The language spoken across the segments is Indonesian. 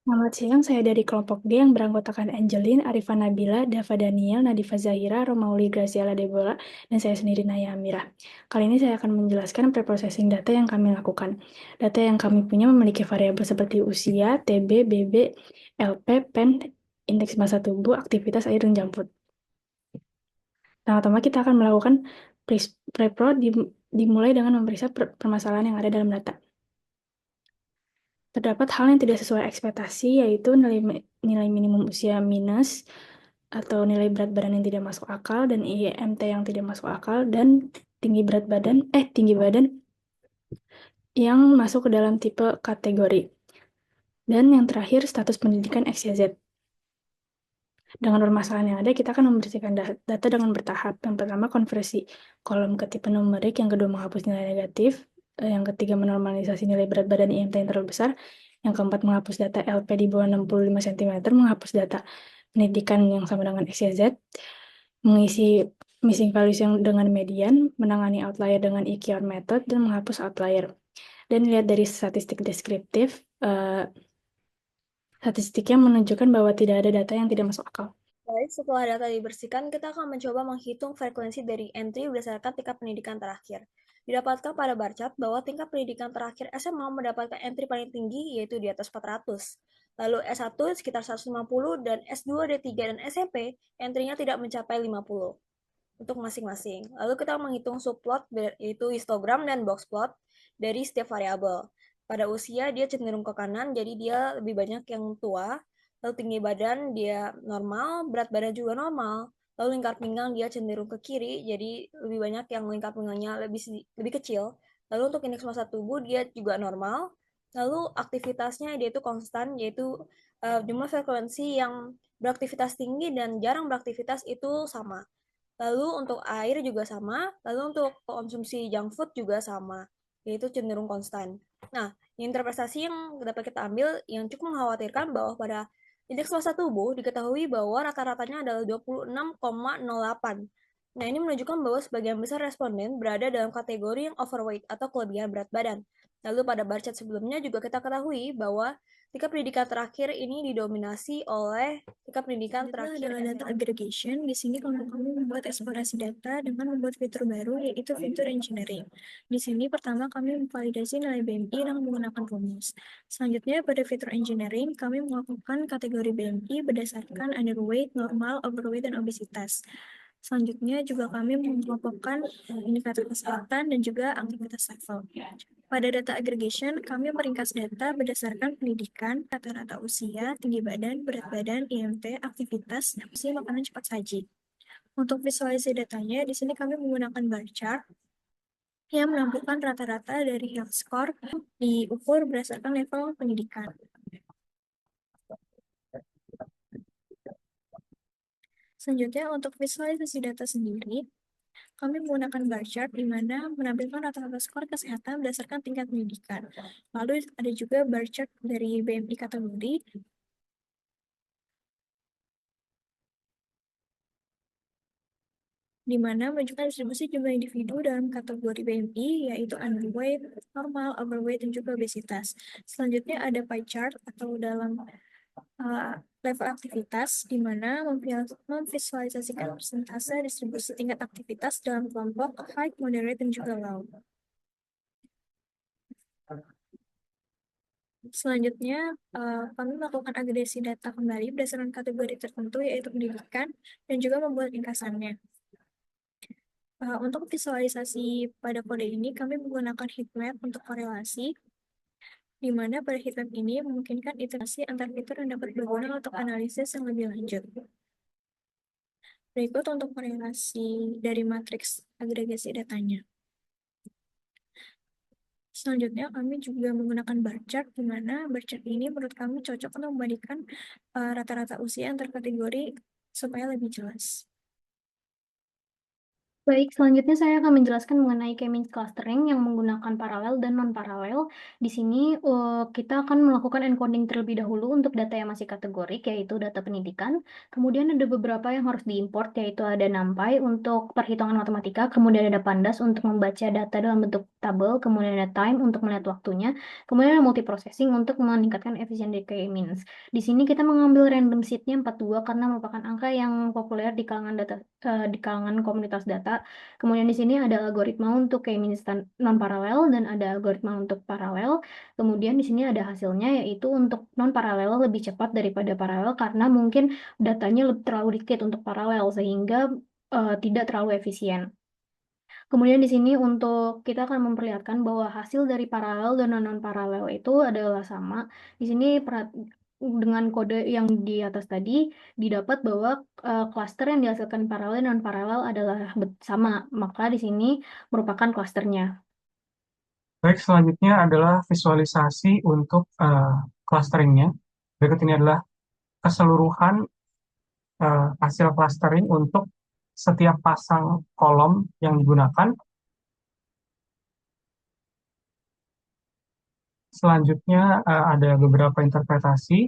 Selamat siang, saya dari kelompok D yang beranggotakan Angelin, Arifan Nabila, Dava Daniel, Nadifa Zahira, Romauli Graciela Debola, dan saya sendiri Naya Amira. Kali ini saya akan menjelaskan preprocessing data yang kami lakukan. Data yang kami punya memiliki variabel seperti usia, TB, BB, LP, PEN, indeks massa tubuh, aktivitas air dan jam food. Pertama-tama kita akan melakukan prepro dimulai dengan memeriksa permasalahan yang ada dalam data. Terdapat hal yang tidak sesuai ekspektasi, yaitu nilai minimum usia minus, atau nilai berat badan yang tidak masuk akal, dan IMT yang tidak masuk akal, dan tinggi badan yang masuk ke dalam tipe kategori. Dan yang terakhir, status pendidikan XYZ. Dengan permasalahan yang ada, kita akan membersihkan data dengan bertahap. Yang pertama, konversi kolom ke tipe numerik. Yang kedua, menghapus nilai negatif. Yang ketiga, menormalisasi nilai berat badan IMT yang terlalu besar. Yang keempat, menghapus data LP di bawah 65 cm. Menghapus data pendidikan yang sama dengan XYZ. Mengisi missing values yang dengan median. Menangani outlier dengan EQR method. Dan menghapus outlier. Dan lihat dari statistik deskriptif, statistiknya menunjukkan bahwa tidak ada data yang tidak masuk akal. Baik, setelah data dibersihkan, kita akan mencoba menghitung frekuensi dari entry berdasarkan tingkat pendidikan terakhir. Didapatkan pada bar chart bahwa tingkat pendidikan terakhir SMA mendapatkan entry paling tinggi, yaitu di atas 400. Lalu S1 sekitar 150, dan S2, D3, dan SMP, entry-nya tidak mencapai 50 untuk masing-masing. Lalu kita menghitung subplot, yaitu histogram dan box plot dari setiap variabel. Pada usia, dia cenderung ke kanan, jadi dia lebih banyak yang tua. Lalu tinggi badan dia normal, berat badan juga normal. Lalu lingkar pinggang dia cenderung ke kiri, jadi lebih banyak yang lingkar pinggangnya lebih kecil. Lalu untuk indeks massa tubuh dia juga normal. Lalu aktivitasnya dia itu konstan, yaitu jumlah frekuensi yang beraktivitas tinggi dan jarang beraktivitas itu sama. Lalu untuk air juga sama, lalu untuk konsumsi junk food juga sama, yaitu cenderung konstan. Nah, interpretasi yang dapat kita ambil yang cukup mengkhawatirkan bahwa pada indeks massa tubuh diketahui bahwa rata-ratanya adalah 26,08. Nah, ini menunjukkan bahwa sebagian besar responden berada dalam kategori yang overweight atau kelebihan berat badan. Lalu pada bar chart sebelumnya juga kita ketahui bahwa tingkat pendidikan terakhir ini didominasi oleh tingkat pendidikan terakhir adalah data aggregation. Di sini kelompok kami membuat eksplorasi data dengan membuat fitur baru, yaitu fitur engineering. Di sini pertama kami memvalidasi nilai BMI dengan menggunakan rumus. Selanjutnya pada fitur engineering, kami melakukan kategori BMI berdasarkan underweight, normal, overweight, dan obesitas. Selanjutnya juga kami mengelompokkan indikator kesehatan dan juga aktivitas level. Pada data aggregation, kami meringkas data berdasarkan pendidikan, rata-rata usia, tinggi badan, berat badan, IMT, aktivitas, usia makanan cepat saji. Untuk visualisasi datanya, di sini kami menggunakan bar chart yang menampilkan rata-rata dari health score diukur berdasarkan level pendidikan. Selanjutnya, untuk visualisasi data sendiri, kami menggunakan bar chart di mana menampilkan rata-rata skor kesehatan berdasarkan tingkat pendidikan. Lalu ada juga bar chart dari BMI kategori, di mana menunjukkan distribusi jumlah individu dalam kategori BMI, yaitu underweight, normal, overweight, dan juga obesitas. Selanjutnya ada pie chart atau dalam level aktivitas, di mana memvisualisasikan persentase distribusi tingkat aktivitas dalam kelompok high, moderate, dan juga low. Selanjutnya, kami melakukan agregasi data kembali berdasarkan kategori tertentu, yaitu pendidikan, dan juga membuat ringkasannya. Untuk visualisasi pada kode ini, kami menggunakan heatmap untuk korelasi, di mana pada heatmap ini memungkinkan iterasi antar fitur yang dapat berguna untuk analisis yang lebih lanjut. Berikut untuk korelasi dari matriks agregasi datanya. Selanjutnya, kami juga menggunakan bar chart, di mana bar chart ini menurut kami cocok untuk membandingkan rata-rata usia antar kategori supaya lebih jelas. Baik, selanjutnya saya akan menjelaskan mengenai K-means clustering yang menggunakan paralel dan non-paralel. Di sini kita akan melakukan encoding terlebih dahulu untuk data yang masih kategorik, yaitu data pendidikan. Kemudian ada beberapa yang harus diimport, yaitu ada NumPy untuk perhitungan matematika, kemudian ada Pandas untuk membaca data dalam bentuk tabel, kemudian ada Time untuk melihat waktunya, kemudian ada multiprocessing untuk meningkatkan efisiensi K-means. Di sini kita mengambil random seed-nya 42 karena merupakan angka yang populer di kalangan di kalangan komunitas data. Kemudian di sini ada algoritma untuk K-means non paralel dan ada algoritma untuk paralel. Kemudian di sini ada hasilnya, yaitu untuk non paralel lebih cepat daripada paralel karena mungkin datanya terlalu dikit untuk paralel sehingga tidak terlalu efisien. Kemudian di sini untuk kita akan memperlihatkan bahwa hasil dari paralel dan non-paralel itu adalah sama. Di sini dengan kode yang di atas tadi didapat bahwa klaster yang dihasilkan paralel dan non-paralel adalah sama. Maka di sini merupakan klasternya. Baik, selanjutnya adalah visualisasi untuk clusteringnya. Berikut ini adalah keseluruhan hasil clustering untuk setiap pasang kolom yang digunakan. Selanjutnya ada beberapa interpretasi,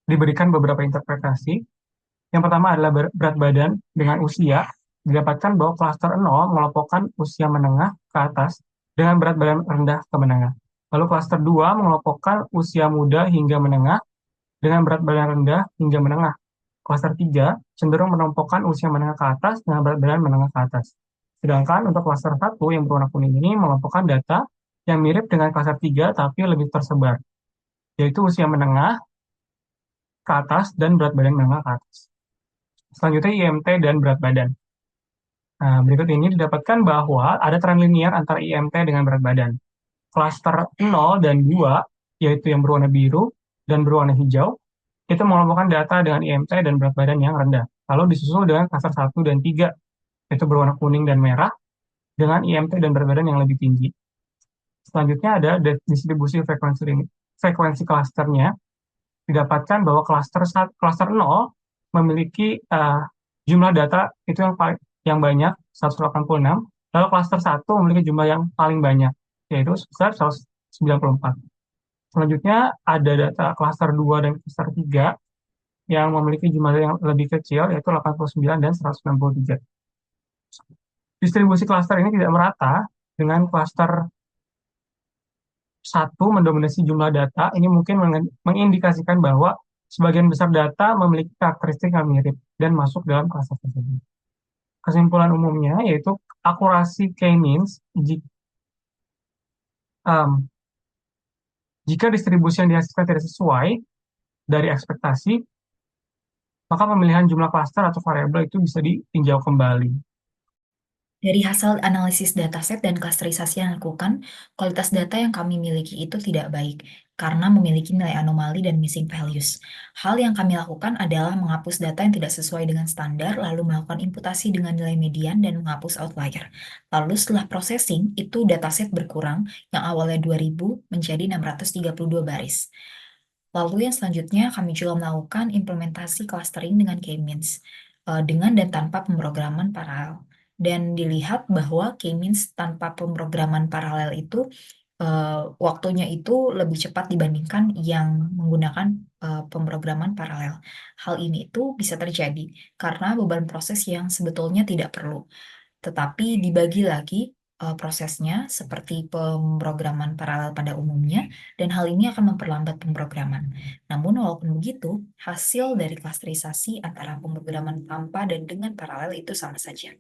diberikan beberapa interpretasi. Yang pertama adalah berat badan dengan usia. Didapatkan bahwa klaster 0 mengelompokkan usia menengah ke atas dengan berat badan rendah ke menengah. Lalu klaster 2 mengelompokkan usia muda hingga menengah dengan berat badan rendah hingga menengah. Klaster 3 cenderung mengelompokkan usia menengah ke atas dengan berat badan menengah ke atas. Sedangkan untuk klaster 1 yang berwarna kuning ini mengelompokkan data yang mirip dengan klaster 3 tapi lebih tersebar, yaitu usia menengah ke atas dan berat badan menengah ke atas. Selanjutnya IMT dan berat badan. Nah, berikut ini didapatkan bahwa ada tren linear antara IMT dengan berat badan. Klaster 0 dan 2, yaitu yang berwarna biru dan berwarna hijau, itu mengelompokkan data dengan IMT dan berat badan yang rendah. Lalu disusul dengan klaster 1 dan 3, yaitu berwarna kuning dan merah, dengan IMT dan berat badan yang lebih tinggi. Selanjutnya ada distribusi frekuensi klasternya. Didapatkan bahwa klaster 0 memiliki jumlah data itu yang banyak, 186, lalu klaster 1 memiliki jumlah yang paling banyak, yaitu sebesar 194. Selanjutnya ada data klaster 2 dan klaster 3 yang memiliki jumlah yang lebih kecil, yaitu 89 dan 163. Distribusi klaster ini tidak merata, dengan klaster 1 mendominasi jumlah data. Ini mungkin mengindikasikan bahwa sebagian besar data memiliki karakteristik yang mirip dan masuk dalam klaster tersebut. Kesimpulan umumnya yaitu akurasi K-means jika distribusi yang dihasilkan tidak sesuai dari ekspektasi, maka pemilihan jumlah klaster atau variabel itu bisa ditinjau kembali. Dari hasil analisis dataset dan klasterisasi yang dilakukan, kualitas data yang kami miliki itu tidak baik karena memiliki nilai anomali dan missing values. Hal yang kami lakukan adalah menghapus data yang tidak sesuai dengan standar, lalu melakukan imputasi dengan nilai median dan menghapus outlier. Lalu setelah processing, itu dataset berkurang yang awalnya 2000 menjadi 632 baris. Lalu yang selanjutnya kami juga melakukan implementasi clustering dengan K-means dengan dan tanpa pemrograman paralel. Dan dilihat bahwa K-means tanpa pemrograman paralel itu waktunya itu lebih cepat dibandingkan yang menggunakan pemrograman paralel. Hal ini itu bisa terjadi karena beban proses yang sebetulnya tidak perlu, tetapi dibagi lagi prosesnya seperti pemrograman paralel pada umumnya, dan hal ini akan memperlambat pemrograman. Namun walaupun begitu, hasil dari klasterisasi antara pemrograman tanpa dan dengan paralel itu sama saja.